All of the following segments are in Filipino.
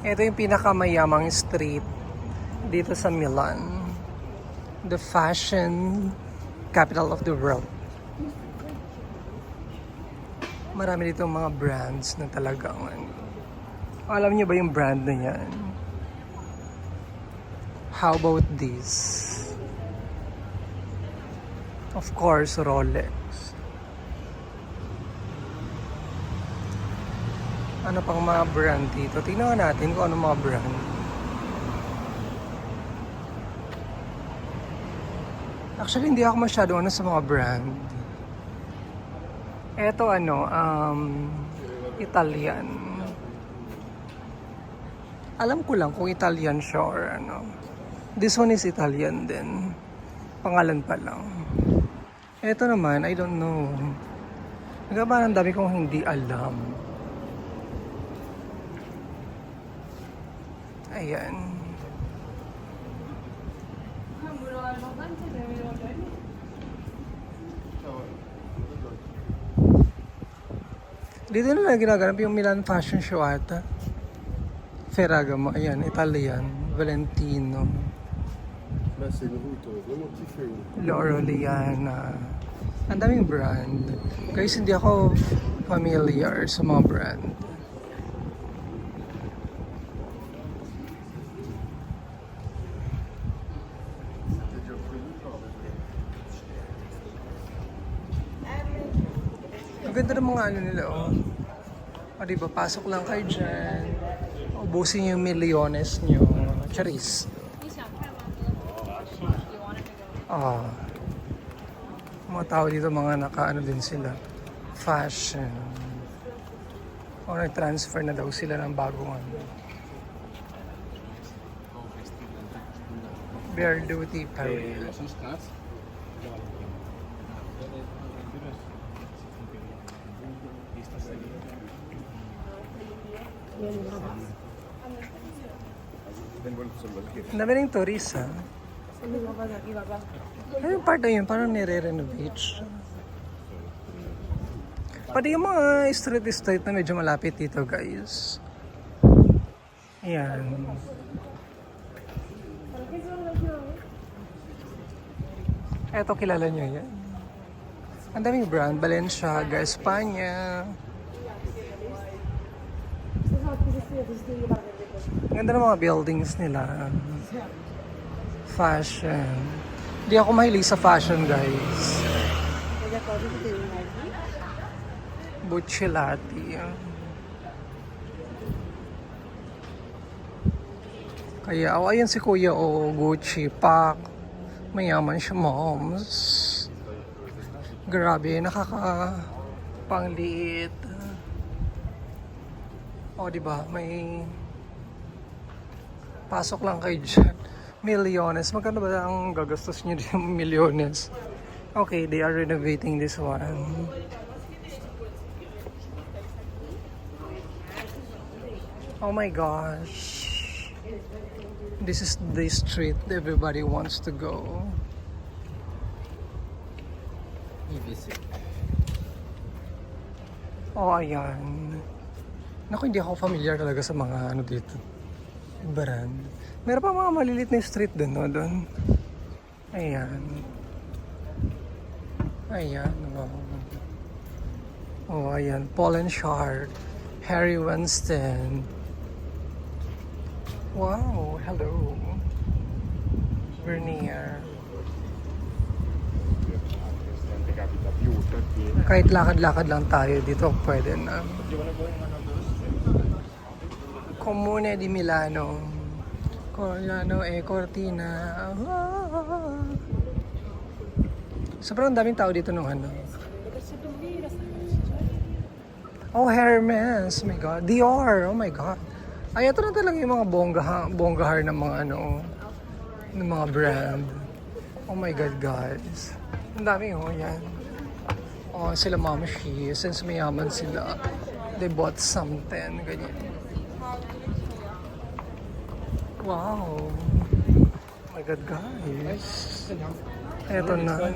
Ito yung pinakamayamang street dito sa Milan. The fashion capital of the world. Marami dito mga brands na talagang alam niyo ba yung brand na yan? How about this? Of course, Rolex. Ano pang mga brand dito? Tingnan natin kung ano mga brand. Actually, hindi ako masyado sa mga brand. Eto Italian. Alam ko lang kung Italian siya or ano. This one is Italian din. Pangalan pa lang. Eto naman, I don't know. Nagaba ang dami kong hindi alam. Ayan. Dito na lang ginaganap yung Milan Fashion Show ata. Ferragamo, ayan, Italian, Valentino, L'Orealiana. Ang daming brand. Guys, hindi ako familiar sa mga brand. Ang ganda ng mga ano nila, oh. O diba, pasok lang kayo dyan. Ubusin yung milyones nyo. Charis. Ah. Mga tao dito, mga naka-ano din sila. Fashion. O nag-transfer na daw sila ng bagong ano. Bare duty parade. Ang dami rin tourist, ha? Ano yung part na yun? Parang nire-renovate siya. Pati yung mga street na medyo malapit dito, guys. Ayan. Eto, kilala nyo yan. Ang daming brand. Balenciaga, Espanya. Ganda ng mga buildings nila. Fashion. Hindi ako mahilig sa fashion, guys. Buccellati. Kaya, ayan si Kuya, Gucci, Pac. Mayaman siya, moms. Grabe, nakakapangliit. Diba, may pasok lang kayo dyan. Milyones. Magkano ba ang gagastos nyo din milyones? Okay, they are renovating this one. Oh my gosh. This is the street everybody wants to go. Ayan. Naku, hindi ako familiar talaga sa mga ano dito. Brand. Meron pa mga malilit na street din, no? Doon. Ayan. Ayan. Ayan. Paul and Shark. Harry Winston. Wow. Hello. Vernier. Kahit lakad-lakad lang tayo dito, pwede na. Comune di Milano. Cortina. Sobrang daming tao dito nung ano. Oh, Hermes. Oh my God. Dior. Oh my God. Ay, ito na talaga yung mga bonggahar ng mga ano, ng mga brand. Oh my God, guys. Ang dami, yan. Sila Mama Shi. Since mayaman sila, they bought something. Ganyan. Wow. Oh my God, guys. Eto na.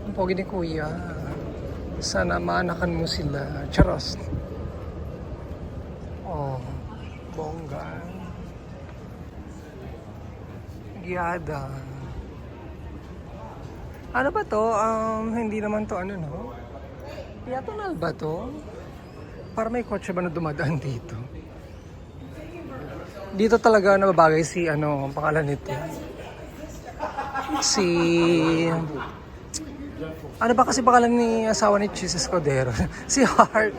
Ang pogi ni Kuya. Sana maanakan mo sila. Charos. Bongga. Giada. Ano ba to? Hindi naman to ano, no? Piatonal ba to? Para may kotse ba na dumadaan dito? Dito talaga nababagay si ano, ang pangalan nito. Si... Ano ba kasi pangalan ni asawa ni Chis Escudero? Si Heart.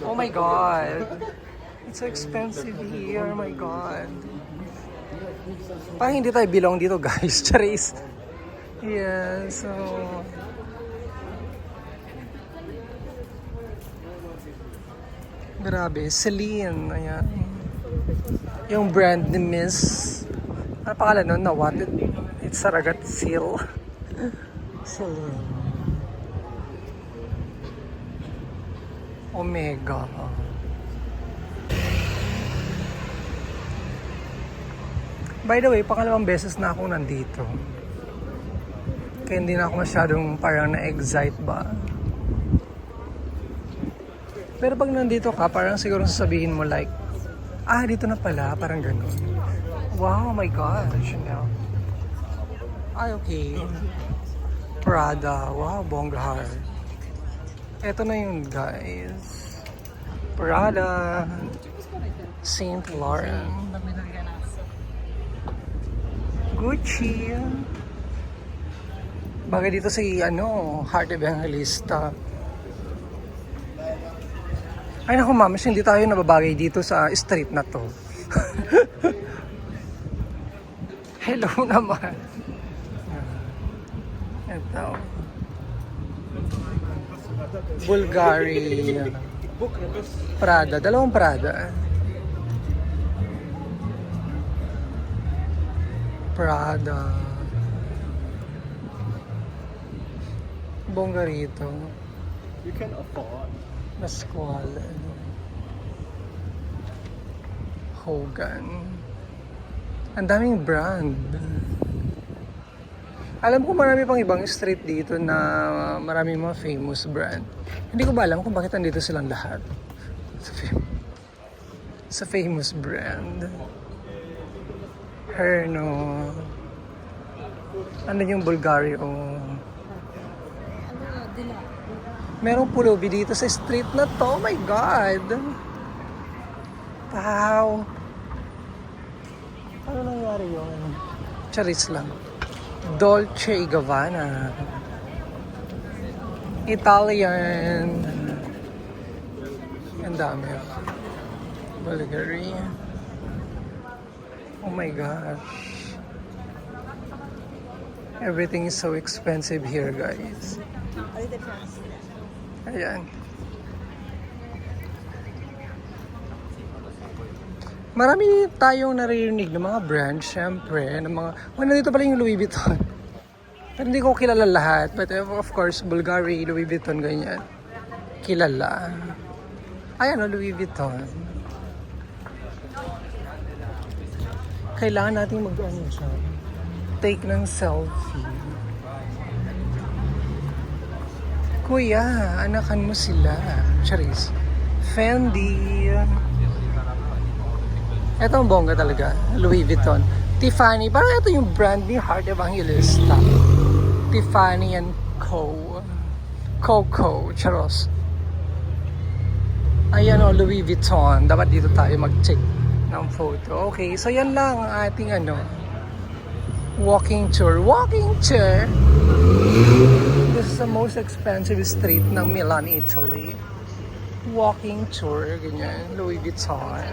Oh my God. It's so expensive here. Oh my God. Parang hindi tayo belong dito, guys. Charis. Yeah, so... Grabe. Celine. Ayan. Yung brand ni Miss... Ano pangalan nun? Na what? It's Saragat Seal. Celine. Omega. By the way, pangalawang beses na ako nandito. Kaya hindi na ako masyadong parang na-excite ba. Pero pag nandito ka, parang siguro sasabihin mo like, ah, dito na pala, parang gano'n. Wow, oh my God, Chanel. Ay, okay. Prada, wow, bongga. Eto na yun, guys. Prada, Saint Laurent, Gucci. Bagay dito si ano, Heart Evangelista. Ay naku ma'am, hindi tayo nababagay dito sa street na to. Hello naman. Ito. Bulgari. Prada, dalawang Prada. Prada. Bongga rito. You can afford. Pascual. Hogan. Ang daming brand. Alam ko marami pang ibang street dito na maraming mga famous brand. Hindi ko ba alam kung bakit nandito silang lahat. Sa famous brand. Herno. Ano yung Bulgari o... Merong pulubi dito sa street na to. Oh my God! Wow! Ano nangyari yun? Charis lang. Dolce & Gabbana. Italian. Ang dami. Bulgari. Oh my gosh. Everything is so expensive here, guys. Ayan. Marami tayong naririnig ng mga brand, syempre, ng mga... Well, nandito pala yung Louis Vuitton. Pero hindi ko kilala lahat. But of course, Bulgari, Louis Vuitton, ganyan. Kilala. Ayan o, Louis Vuitton. Kailangan natin mag-ano siya. Take ng selfie. Kuya, anakan mo sila. Charis. Fendi. Ito ang bongga talaga. Louis Vuitton. Tiffany. Parang ito yung brand ni Heart Evangelista. Tiffany and Co. Coco. Charos. Ayan o, Louis Vuitton. Dapat dito tayo mag-check ng photo. Okay, so yan lang ang ating ano, walking tour. Walking tour! This is the most expensive street ng Milan, Italy. Walking tour, ganyan. Louis Vuitton.